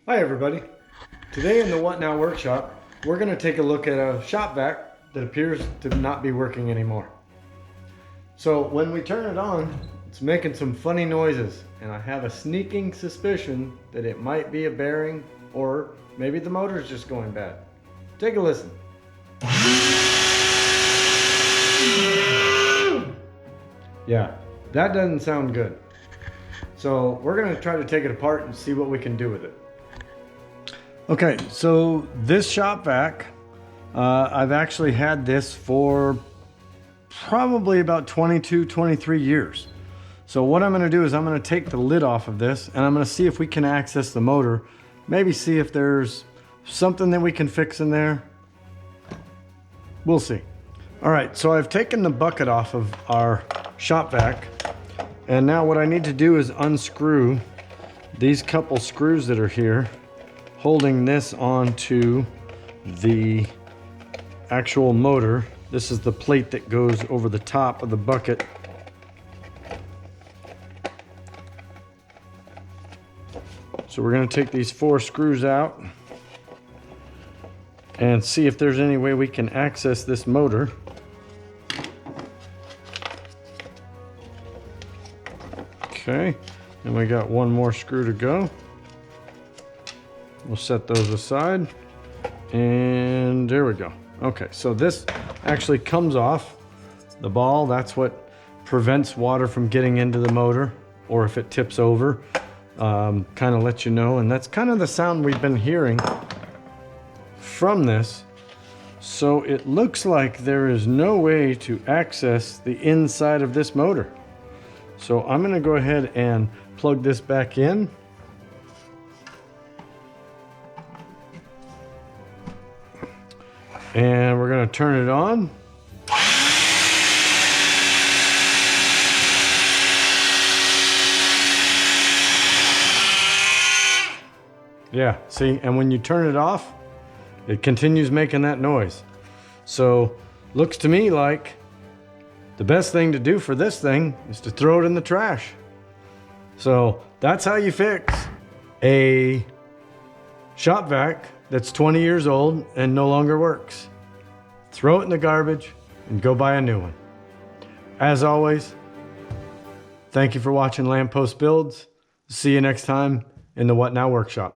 Hi everybody. Today in the What Now workshop, we're going to take a look at a shop vac that appears to not be working anymore. So when we turn it on, it's making some funny noises, and I have a sneaking suspicion that it might be a bearing or maybe the motor's just going bad. Take a listen. Yeah, that doesn't sound good. So we're going to try to take it apart and see what we can do with it. Okay, so this shop vac, I've actually had this for probably about 22, 23 years. So what I'm gonna do is I'm gonna take the lid off of this and I'm gonna see if we can access the motor, maybe see if there's something that we can fix in there. We'll see. All right, so I've taken the bucket off of our shop vac, and now what I need to do is unscrew these couple screws that are here, holding this onto the actual motor. This is the plate that goes over the top of the bucket. So we're going to take these 4 screws out and see if there's any way we can access this motor. Okay, and we got 1 more screw to go. We'll set those aside, and there we go. Okay, so this actually comes off the ball. That's what prevents water from getting into the motor, or if it tips over, kind of lets you know. And that's kind of the sound we've been hearing from this. So it looks like there is no way to access the inside of this motor. So I'm gonna go ahead and plug this back in. And we're going to turn it on. Yeah, see, and when you turn it off, it continues making that noise. So, looks to me like the best thing to do for this thing is to throw it in the trash. So, that's how you fix a shop vac that's 20 years old and no longer works. Throw it in the garbage and go buy a new one. As always, thank you for watching Lamppost Builds. See you next time in the What Now workshop.